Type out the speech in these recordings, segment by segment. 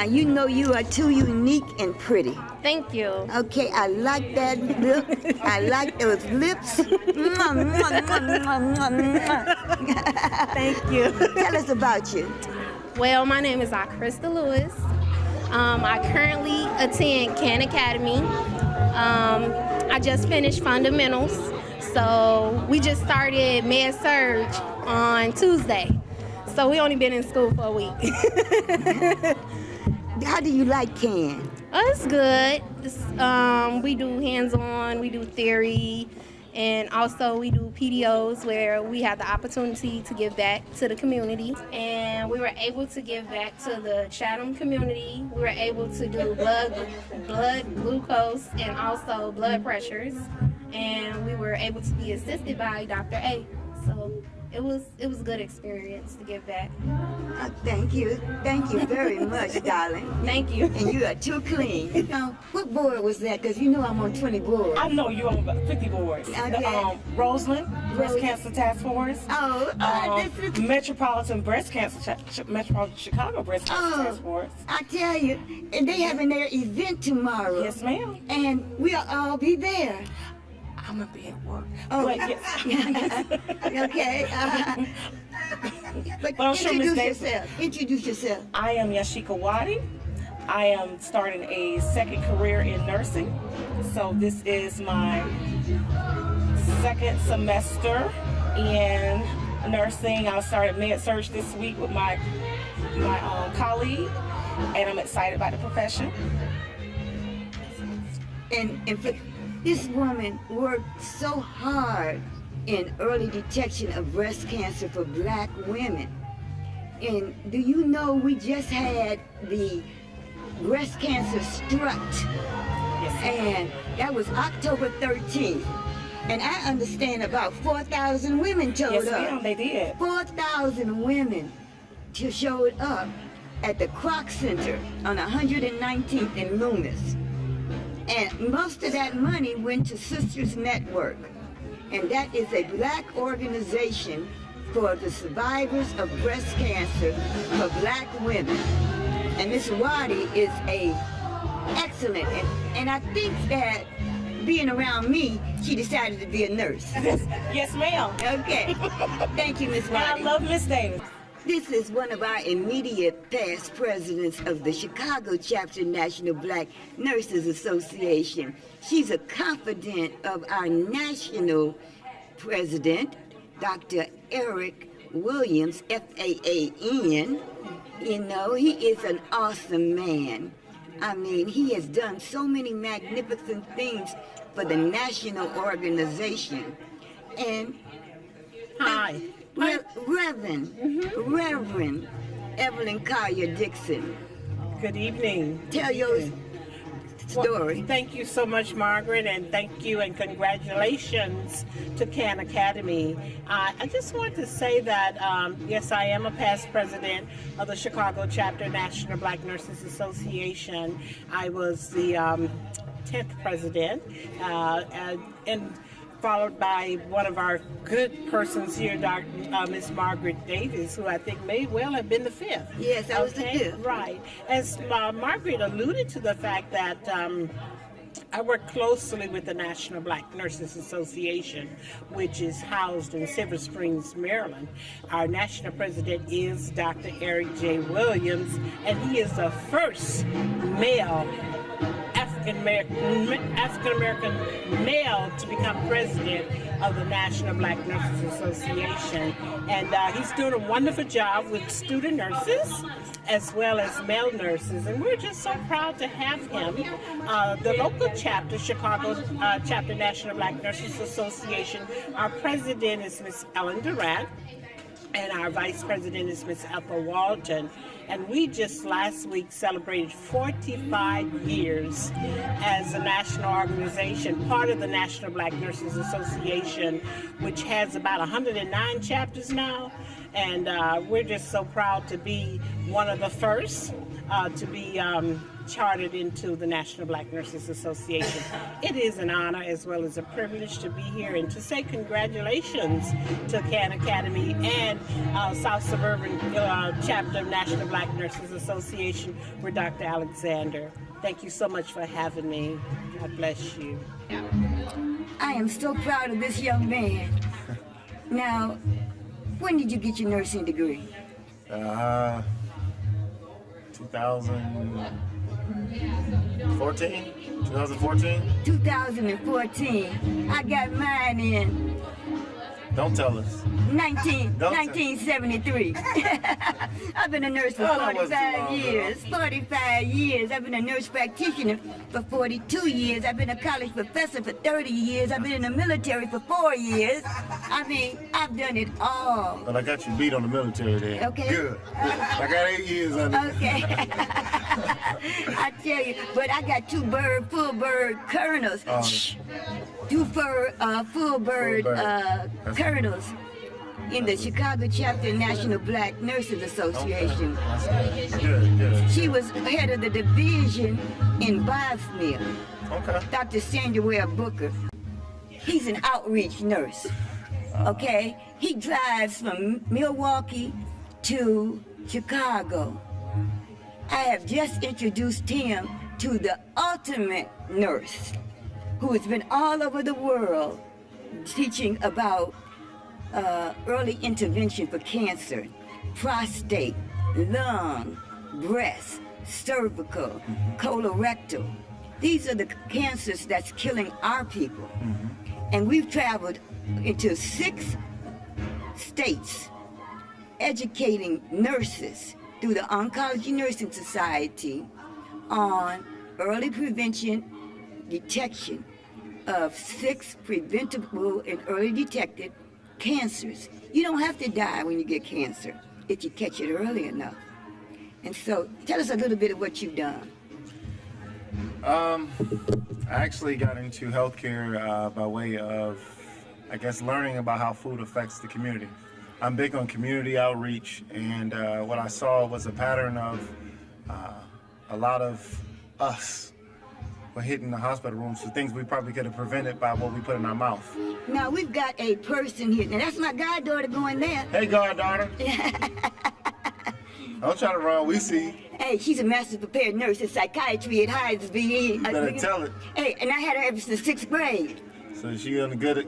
You know you are too unique and pretty. Thank you. Okay, I like that look. I like those lips. Thank you. Tell us about you. Well, my name is Krista Lewis. I currently attend Khan Academy. I just finished fundamentals, so we just started Med Surg on Tuesday. So we only been in school for a week. How do you like Khan? Oh, it's good. We do hands-on, we do theory, and also we do PDOs where we have the opportunity to give back to the community. And we were able to give back to the Chatham community. We were able to do blood glucose and also blood pressures. And we were able to be assisted by Dr. A. So it was a good experience to give back. Thank you very much, darling. Thank you. And you are too clean. Now, what board was that? Because you know I'm on 20 boards. I know you're on about 50 boards. Okay. The Roseland Breast Cancer Task Force. This is... Metropolitan Breast Cancer, Metropolitan Chicago Breast Cancer Task Force. I tell you, and they having their event tomorrow. Yes, ma'am. And we'll all be there. I'm gonna be at work. Oh, but yes. Okay. But Well, sure, Miss Davis. Introduce yourself. I am Yashika Wadi. I am starting a second career in nursing. So this is my second semester in nursing. I started Med Surg this week with my colleague, and I'm excited about the profession. And for this woman worked so hard in early detection of breast cancer for Black women. And do you know we just had the breast cancer strut? Yes. And that was October 13th. And I understand about 4,000 women showed Yes, up. ma'am, they did. 4,000 women showed up at the Kroc Center on 119th and Loomis. And most of that money went to Sisters Network. And that is a Black organization for the survivors of breast cancer for Black women. And Miss Wadi is excellent. And I think that being around me, she decided to be a nurse. Yes, ma'am. Okay. Thank you, Miss And I Wadi. love Miss Davis. This is one of our immediate past presidents of the Chicago Chapter National Black Nurses Association. She's a confidant of our national president, Dr. Eric Williams, F-A-A-N. You know, he is an awesome man. I mean, he has done so many magnificent things for the national organization. And Hi. Reverend Evelyn Collier Dixon, Good evening. tell your story. Well, thank you so much, Margaret, and thank you and congratulations to Khan Academy. I just want to say that, yes, I am a past president of the Chicago Chapter National Black Nurses Association. I was the 10th president, and followed by one of our good persons here, Miss Margaret Davis, who I think may well have been the 5th. Yes, I was the 5th. Right. As Margaret alluded to the fact that I work closely with the National Black Nurses Association, which is housed in Silver Springs, Maryland. Our national president is Dr. Eric J. Williams, and he is the first male African-American male to become president of the National Black Nurses Association. And he's doing a wonderful job with student nurses as well as male nurses. And we're just so proud to have him. The local chapter, Chicago Chapter National Black Nurses Association, our president is Miss Ellen Durant, and our vice president is Miss Ethel Walton. And we just last week celebrated 45 years as a national organization, part of the National Black Nurses Association, which has about 109 chapters now. And we're just so proud to be one of the first. to be chartered into the National Black Nurses Association. It is an honor as well as a privilege to be here and to say congratulations to Khan Academy and South Suburban chapter of National Black Nurses Association with Dr. Alexander. Thank you so much for having me. God bless you. I am so proud of this young man. Now, when did you get your nursing degree? 2014. 2014. I got mine in Don't tell us. 1973. I've been a nurse for Oh, that wasn't 45 long, years. 45 years. I've been a nurse practitioner for 42 years. I've been a college professor for 30 years. I've been in the military for 4 years. I mean, I've done it all. But I got you beat on the military there. Okay. Good. I got 8 years on it. Okay. I tell you, but I got full bird colonels. Two full bird colonels in the Chicago chapter National Black Nurses Association. Good. She was head of the division in Bosnia. Okay. Dr. Sandra Ware Booker. He's an outreach nurse. Okay? He drives from Milwaukee to Chicago. I have just introduced him to the ultimate nurse who has been all over the world teaching about early intervention for cancer, prostate, lung, breast, cervical, colorectal. These are the cancers that's killing our people. And we've traveled into 6 states educating nurses through the Oncology Nursing Society on early prevention, detection of 6 preventable and early detected cancers. You don't have to die when you get cancer if you catch it early enough. And so, tell us a little bit of what you've done. I actually got into healthcare by way of, I guess, learning about how food affects the community. I'm big on community outreach, and what I saw was a pattern of a lot of us were hitting the hospital rooms for things we probably could have prevented by what we put in our mouth. Now, we've got a person here. Now, that's my goddaughter going there. Hey, goddaughter. Don't try to run, we see. Hey, she's a master prepared nurse in psychiatry at Heisby. You better tell it. Hey, and I had her ever since 6th grade. So she on the good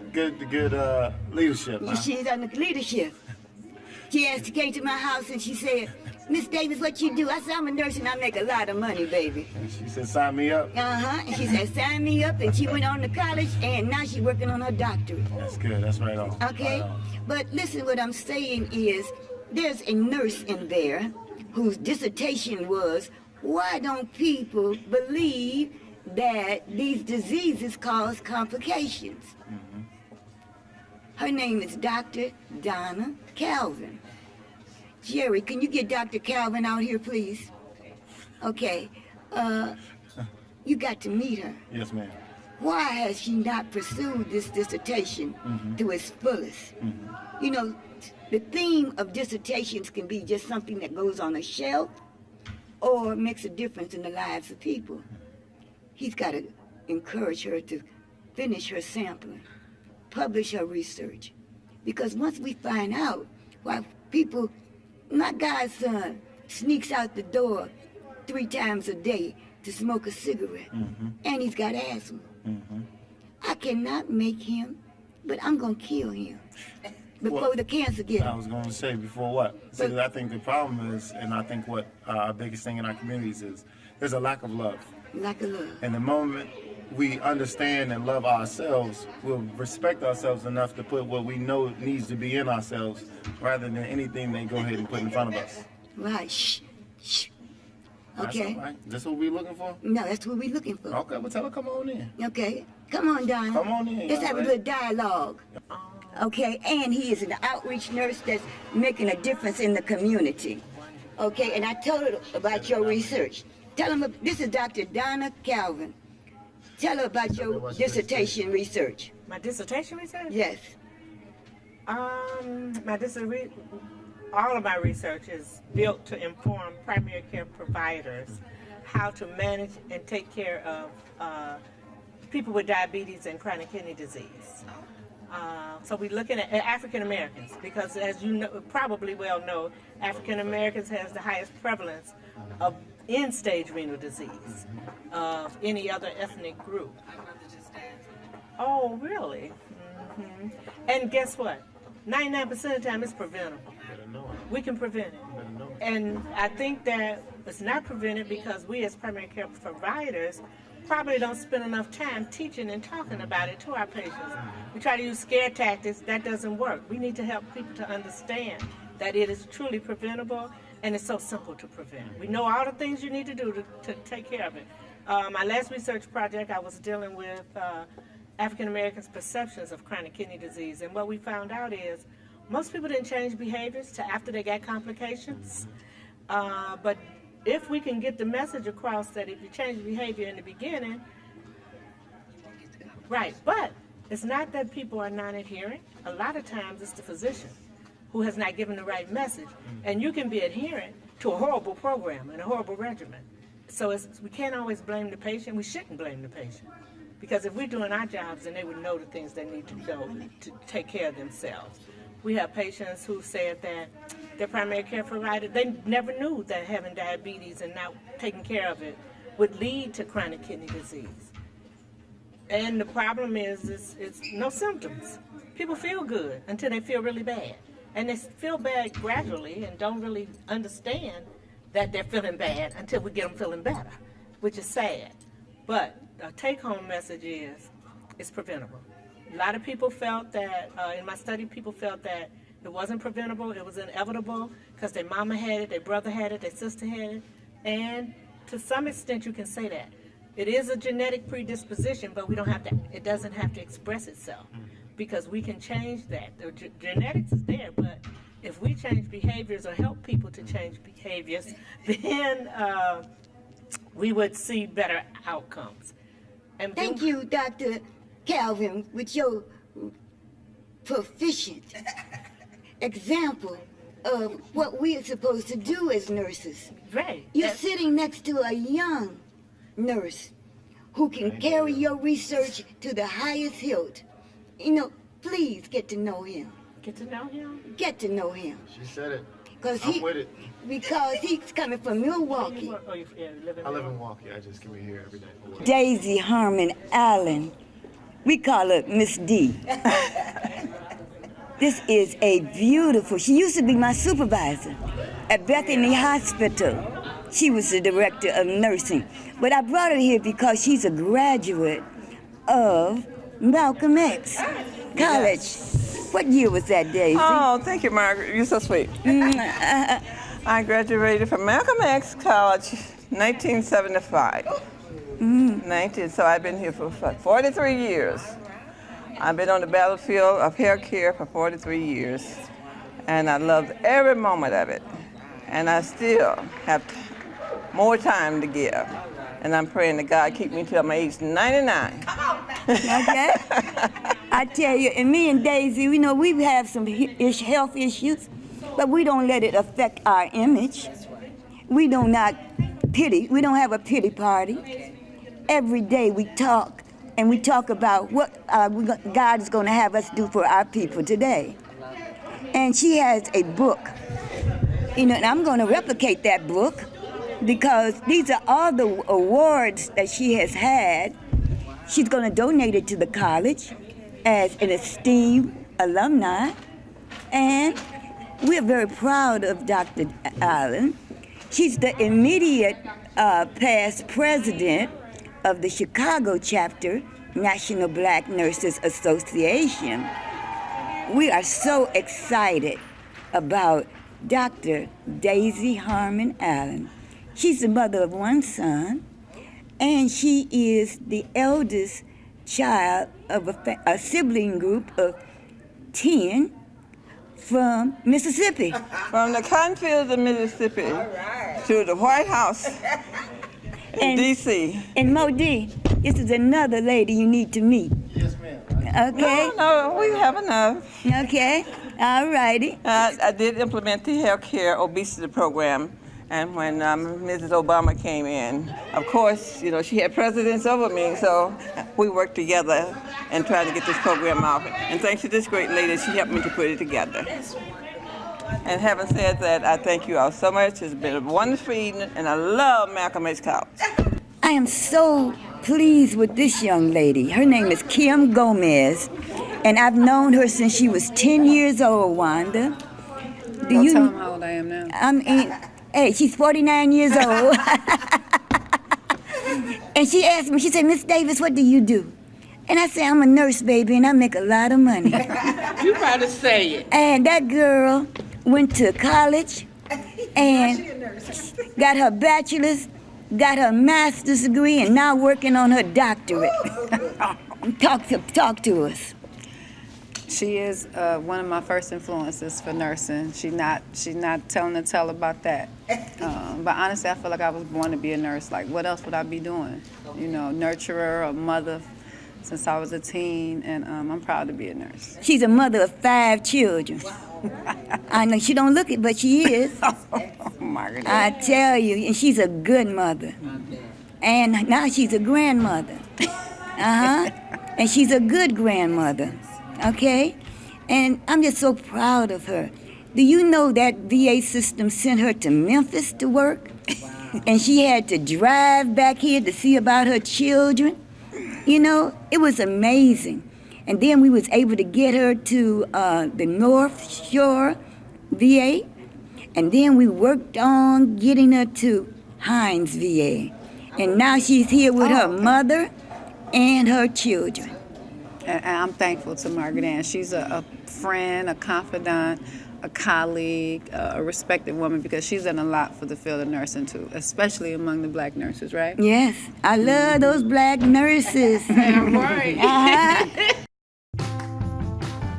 leadership, huh? She's on the leadership. She came to my house and she said, Miss Davis, what you do? I said, I'm a nurse and I make a lot of money, baby. And she said, sign me up. And she said, sign me up. And she went on to college and now she's working on her doctorate. That's good. That's right on. Okay? Right on. But listen, what I'm saying is, there's a nurse in there whose dissertation was, why don't people believe that these diseases cause complications? Her name is Dr. Donna Calvin. Jerry, can you get Dr. Calvin out here, please? Okay. You got to meet her. Yes, ma'am. Why has she not pursued this dissertation to its fullest? You know, the theme of dissertations can be just something that goes on a shelf or makes a difference in the lives of people. He's got to encourage her to finish her sampling, publish her research. Because once we find out why people, my godson sneaks out the door 3 times a day to smoke a cigarette, and he's got asthma. I cannot make him, but I'm going to kill him before the cancer gets him. I was going to say, before what? See, I think the problem is, and I think what our biggest thing in our communities is, there's a lack of love. Lack of love. And the moment we understand and love ourselves, we'll respect ourselves enough to put what we know needs to be in ourselves rather than anything they go ahead and put in front of us. Right. Shh. Shh. That's Okay. all right. That's what we're looking for? No, that's what we're looking for. Okay, well, tell her come on in. Okay. Come on, Donna. Come on in. Let's have a young little lady. dialogue. Okay, and he is an outreach nurse that's making a difference in the community. Okay, and I told her about your research. Tell him, this is Dr. Donna Calvin. Tell her about your dissertation research. My dissertation research? Yes. My all of my research is built to inform primary care providers how to manage and take care of people with diabetes and chronic kidney disease. So we're looking at African Americans because, as you know, probably well know, African Americans has the highest prevalence of end-stage renal disease of any other ethnic group. Oh, really? Mm-hmm. And guess what? 99% of the time it's preventable. We can prevent it. And I think that it's not prevented because we as primary care providers probably don't spend enough time teaching and talking about it to our patients. We try to use scare tactics. That doesn't work. We need to help people to understand that it is truly preventable and it's so simple to prevent. We know all the things you need to do to take care of it. My last research project, I was dealing with African Americans' perceptions of chronic kidney disease, and what we found out is most people didn't change behaviors till after they got complications. But if we can get the message across that if you change behavior in the beginning, right, but it's not that people are not adherent. A lot of times it's the physician who has not given the right message. And you can be adherent to a horrible program and a horrible regimen. So we can't always blame the patient. We shouldn't blame the patient. Because if we're doing our jobs, then they would know the things they need to know to take care of themselves. We have patients who said that their primary care provider, they never knew that having diabetes and not taking care of it would lead to chronic kidney disease. And the problem is it's no symptoms. People feel good until they feel really bad. And they feel bad gradually and don't really understand that they're feeling bad until we get them feeling better, which is sad. But the take-home message is it's preventable. A lot of people felt that, in my study, people felt that it wasn't preventable, it was inevitable because their mama had it, their brother had it, their sister had it. And to some extent you can say that. It is a genetic predisposition, but we don't have to, it doesn't have to express itself because we can change that. The genetics is there, but if we change behaviors or help people to change behaviors, then we would see better outcomes. And Thank you, Dr. Calvin, with your proficient example of what we are supposed to do as nurses. Right. You're sitting next to a young nurse who can carry your research to the highest hilt. You know, please get to know him. Get to know him? Get to know him. She said it. I'm with it. Because he's coming from Milwaukee. I live in Milwaukee. I just come here every day. Daisy Harmon Allen. We call her Miss D. This is a beautiful, she used to be my supervisor at Bethany Hospital. She was the director of nursing. But I brought her here because she's a graduate of Malcolm X College. What year was that, Daisy? Oh, thank you, Margaret. You're so sweet. I graduated from Malcolm X College 1975. So I've been here for 43 years. I've been on the battlefield of hair care for 43 years, and I loved every moment of it. And I still have more time to give. And I'm praying that God keep me till my age 99. Okay. I tell you, and me and Daisy, you know, we have some health issues, but we don't let it affect our image. We do not pity. We don't have a pity party. Every day we talk, and we talk about what God is going to have us do for our people today. And she has a book, you know, and I'm going to replicate that book because these are all the awards that she has had. She's going to donate it to the college as an esteemed alumni, and we're very proud of Dr. Allen. She's the immediate past president of the Chicago chapter, National Black Nurses Association. We are so excited about Dr. Daisy Harmon Allen. She's the mother of one son, and she is the eldest child of a sibling group of 10 from Mississippi. From the cotton fields of Mississippi to the White House in D.C. And Mo D, this is another lady you need to meet. Yes, ma'am. Okay? No, we have enough. Okay. All righty. I did implement the healthcare obesity program, and when Mrs. Obama came in, of course, you know, she had precedence over me, so we worked together and tried to get this program out. And thanks to this great lady, she helped me to put it together. And having said that, I thank you all so much. It's been a wonderful evening, and I love Malcolm X College. I am so pleased with this young lady. Her name is Kim Gomez, and I've known her since she was 10 years old, Wanda. Tell them how old I am now. Hey, she's 49 years old. And she asked me, she said, Miss Davis, what do you do? And I said, I'm a nurse, baby, and I make a lot of money. You better say it. And that girl went to college and got her bachelor's, got her master's degree, and now working on her doctorate. Talk to us. She is one of my first influences for nursing. She's not telling the tale about that. But honestly, I feel like I was born to be a nurse. Like, what else would I be doing? You know, nurturer, a mother since I was a teen, and I'm proud to be a nurse. She's a mother of 5 children. I know she don't look it, but she is. Margaret. I tell you, and she's a good mother. And now she's a grandmother. And she's a good grandmother. Okay? And I'm just so proud of her. Do you know that VA system sent her to Memphis to work? And she had to drive back here to see about her children? You know, it was amazing. And then we was able to get her to the North Shore VA. And then we worked on getting her to Hines VA. And now she's here with her mother and her children. And I'm thankful to Margaret Ann. She's a friend, a confidant, a colleague, a respected woman, because she's done a lot for the field of nursing too, especially among the black nurses, right? Yes, I love those black nurses. Right.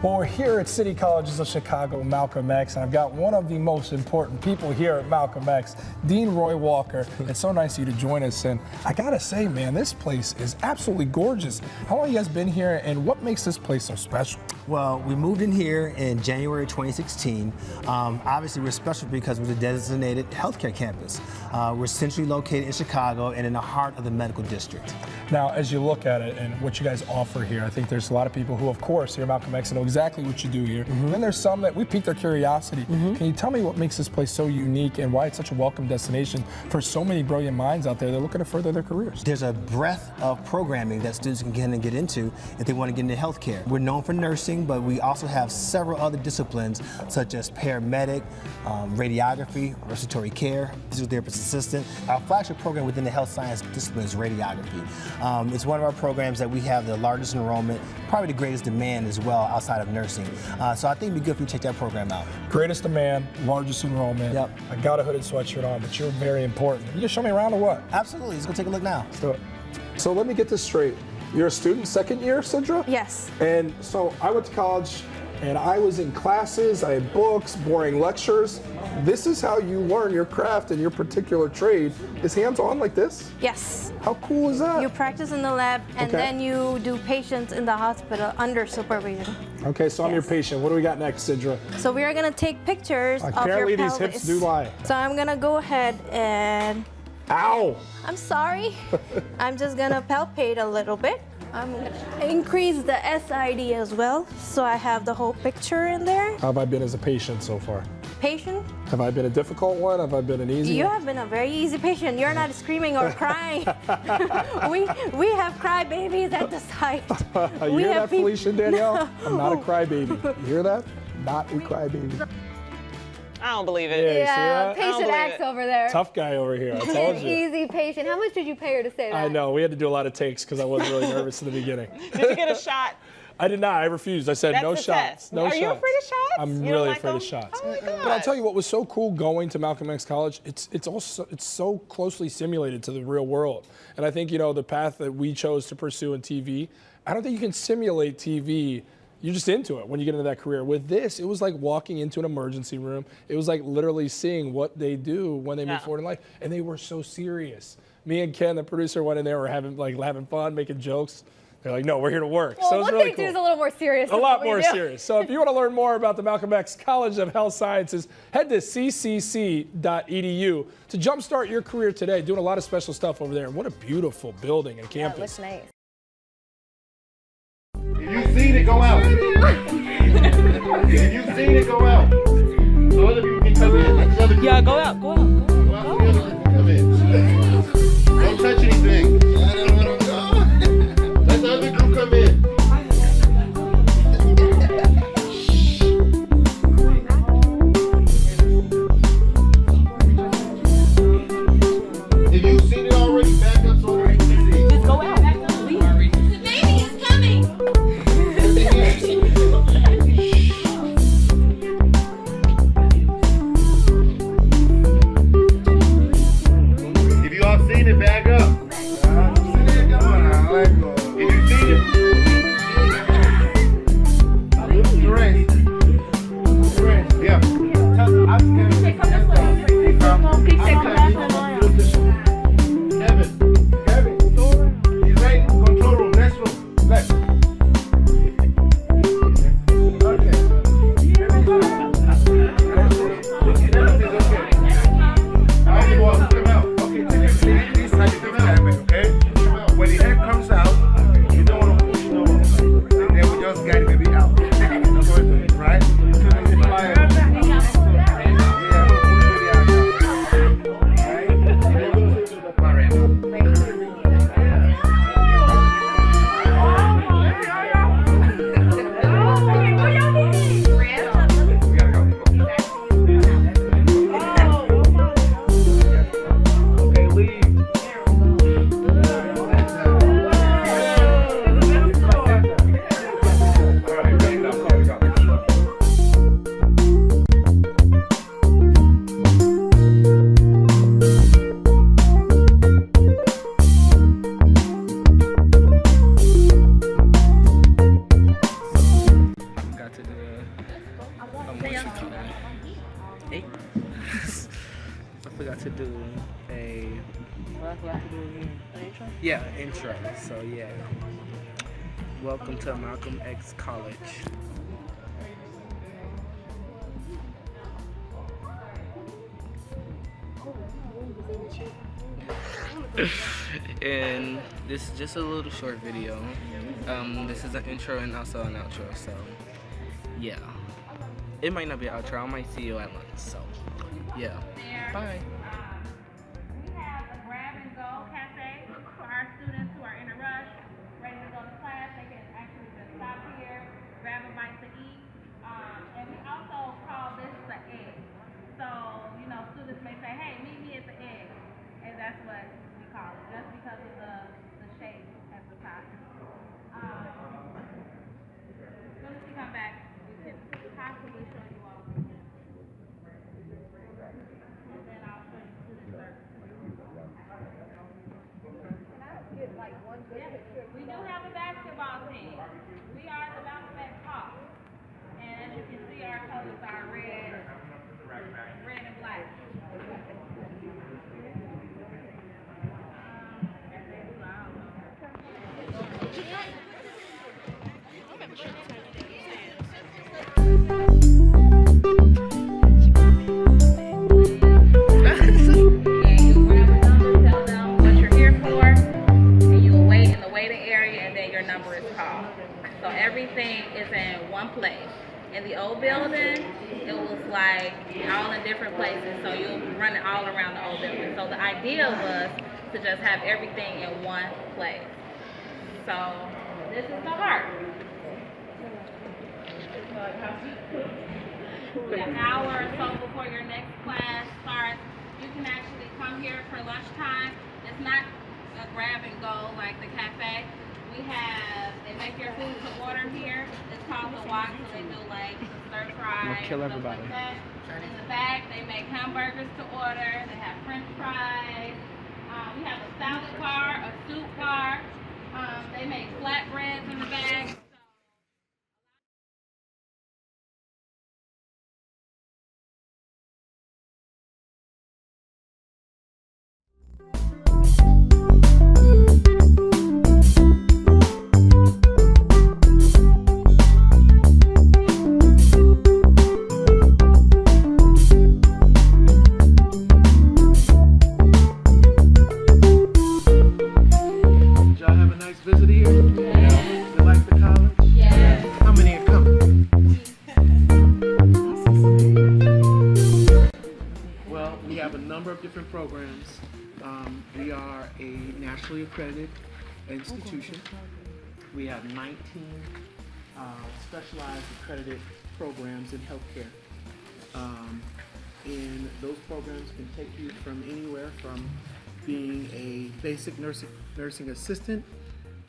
Well, we're here at City Colleges of Chicago, Malcolm X, and I've got one of the most important people here at Malcolm X, Dean Roy Walker. It's so nice of you to join us, and I gotta say, man, this place is absolutely gorgeous. How long have you guys been here, and what makes this place so special? Well, we moved in here in January 2016. Obviously, we're special because we're the designated healthcare campus. We're centrally located in Chicago and in the heart of the medical district. Now, as you look at it and what you guys offer here, I think there's a lot of people who, of course, here at Malcolm X know exactly what you do here. And then there's some that we piqued their curiosity. Can you tell me what makes this place so unique and why it's such a welcome destination for so many brilliant minds out there that are looking to further their careers? There's a breadth of programming that students can get into if they want to get into healthcare. We're known for nursing, but we also have several other disciplines such as paramedic, radiography, respiratory care, physical therapist assistant. Our flagship program within the health science discipline is radiography. It's one of our programs that we have the largest enrollment, probably the greatest demand as well outside of nursing. So I think it'd be good if you check that program out. Greatest demand, largest enrollment. Yep. I got a hooded sweatshirt on, but you're very important. You just show me around or what? Absolutely, let's go take a look now. Let's do it. So let me get this straight. You're a student, second year, Sidra? Yes. And so I went to college and I was in classes, I had books, boring lectures. This is how you learn your craft and your particular trade, is hands-on like this? Yes. How cool is that? You practice in the lab and Okay. then you do patients in the hospital under supervision. Okay, so I'm your patient. What do we got next, Sidra? So we are gonna take pictures of your Apparently these pelvis. hips do lie. So I'm gonna go ahead and, Ow! I'm sorry. I'm just gonna palpate a little bit. I'm gonna increase the SID as well, so I have the whole picture in there. How have I been as a patient so far? Patient, Have I been a difficult one? Have I been an easy you one? have been a very easy patient. You're not screaming or crying. we have crybabies at the site. You hear that, peop- Felicia and Danielle? I'm not a crybaby. You hear that? Not a crybaby. I don't believe it. Yeah, you see that? patient acts over there. Tough guy over here, I told you. Easy patient. How much did you pay her to say that? I know, we had to do a lot of takes because I wasn't really nervous in the beginning. Did you get a shot? I did not, I refused. I said That's no the shots. test. No Are shots. you afraid of shots? I'm You don't really like afraid of them? shots. Oh my God. But I'll tell you what was so cool going to Malcolm X College, it's so closely simulated to the real world. And I think, you know, the path that we chose to pursue in TV, I don't think you can simulate TV. You're just into it when you get into that career. With this, it was like walking into an emergency room. It was like literally seeing what they do when they move forward in life. And they were so serious. Me and Ken, the producer, went in there, were having fun, making jokes. They're like, no, we're here to work. Well, so it's what really they cool. do is a little more serious. A than lot what we more do. serious. So if you want to learn more about the Malcolm X College of Health Sciences, head to ccc.edu to jumpstart your career today. Doing a lot of special stuff over there. And what a beautiful building and Yeah, it campus. looks nice. If you've seen it, go out. If you've seen it, go out. So other people can come in. Yeah, go out, go out. Go out so the other people can come in. Don't touch anything. Let the other group come in. If you've seen it already, back up so we can see. Just go out. If you all seen it, back up. If you seen it, yeah. Kevin, he's right. Control room, next room, left. Okay. All right, you all come out. Okay, take this side, you come out, okay? When the head comes out, you don't want to push no more. And then we just guide the baby out. Right? Okay, leave. All right, ready now. Go, go. Got to do Hey. I forgot to do a. What I forgot to do again? An intro? Yeah, intro. So yeah. Welcome to Malcolm X College. And this is just a little short video. This is an intro and also an outro, so yeah. It might not be an outro, I might see you at lunch, so yeah. Bye. We have a grab and go cafe for our students who are in a rush, ready to go to class. They can actually just stop here, grab a bite to eat. And we also call this the egg. So, you know, students may say, hey, meet me at the egg. And that's what we call it, just because of the shape at the top. As soon as you come back, we can possibly show you all. And then I'll show you student service. We do have a basketball team. We are the Malcolm X Hawks. And as you can see, our colors are red and black. So everything is in one place. In the old building, it was like all in different places, so you'll run it all around the old building. So the idea was to just have everything in one place. So this is the heart. An hour or so before your next class starts, you can actually come here for lunchtime. It's not a grab and go like the cafe. They make your food to order here. It's called the wok, so they do like stir fry and stuff like that. In the back, they make hamburgers to order. They have french fries. We have a salad bar, a soup bar. They make flatbreads in the back. nationally accredited institution. We have 19 specialized accredited programs in healthcare. And those programs can take you from anywhere from being a basic nursing assistant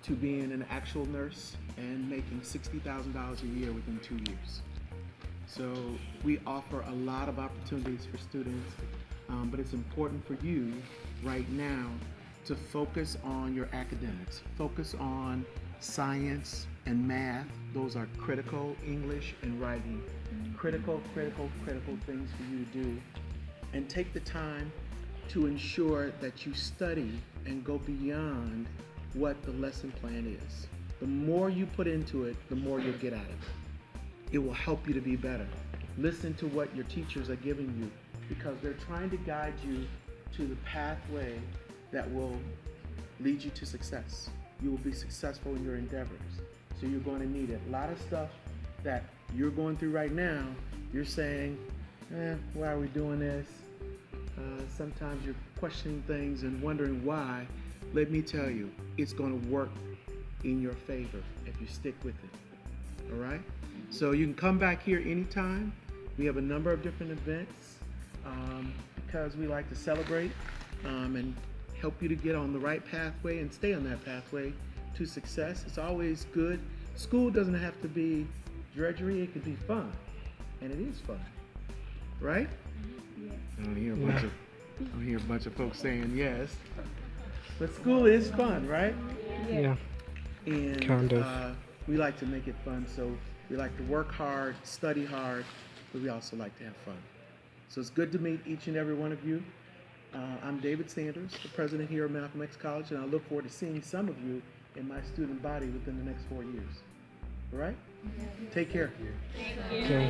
to being an actual nurse and making $60,000 a year within 2 years. So we offer a lot of opportunities for students, but it's important for you right now to focus on your academics. Focus on science and math. Those are critical. English and writing. Critical things for you to do. And take the time to ensure that you study and go beyond what the lesson plan is. The more you put into it, the more you'll get out of it. It will help you to be better. Listen to what your teachers are giving you, because they're trying to guide you to the pathway that will lead you to success. You will be successful in your endeavors. So you're going to need it. A lot of stuff that you're going through right now, you're saying, why are we doing this? Sometimes you're questioning things and wondering why. Let me tell you, it's going to work in your favor if you stick with it. All right? So you can come back here anytime. We have a number of different events because we like to celebrate and help you to get on the right pathway and stay on that pathway to success. It's always good. School doesn't have to be drudgery, it can be fun. And it is fun. Right? Yeah. I don't hear a bunch of folks saying yes. But school is fun, right? Yeah. And kind of. We like to make it fun, so we like to work hard, study hard, but we also like to have fun. So it's good to meet each and every one of you. I'm David Sanders, the president here at Malcolm X College, and I look forward to seeing some of you in my student body within the next 4 years. All right? Take care. Thank you.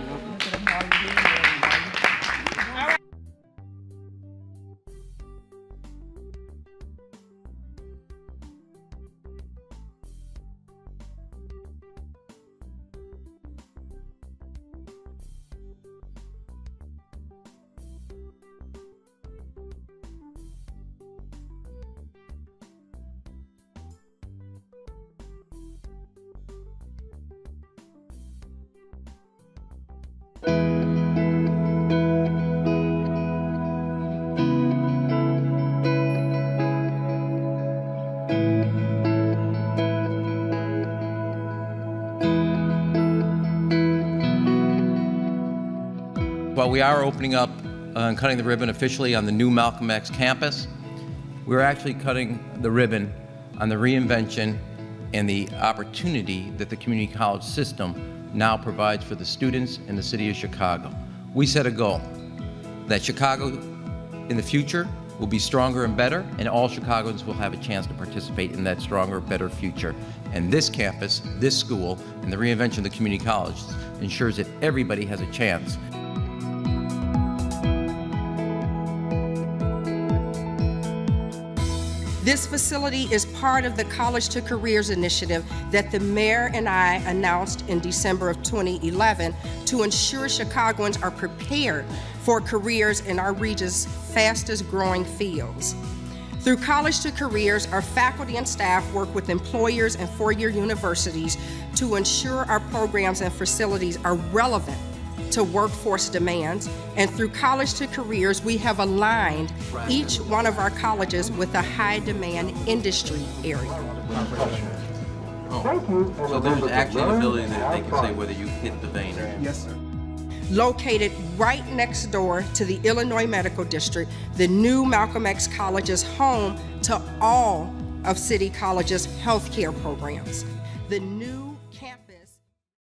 While we are opening up and cutting the ribbon officially on the new Malcolm X campus, we're actually cutting the ribbon on the reinvention and the opportunity that the community college system now provides for the students in the city of Chicago. We set a goal that Chicago in the future will be stronger and better, and all Chicagoans will have a chance to participate in that stronger, better future. And this campus, this school, and the reinvention of the community college ensures that everybody has a chance. This facility is part of the College to Careers initiative that the mayor and I announced in December of 2011 to ensure Chicagoans are prepared for careers in our region's fastest growing fields. Through College to Careers, our faculty and staff work with employers and four-year universities to ensure our programs and facilities are relevant to workforce demands, and through College to Careers, we have aligned each one of our colleges with a high-demand industry area. So there's actually an ability that they can say whether you hit the vein. Yes, sir. Located right next door to the Illinois Medical District, the new Malcolm X College is home to all of City College's healthcare programs. The new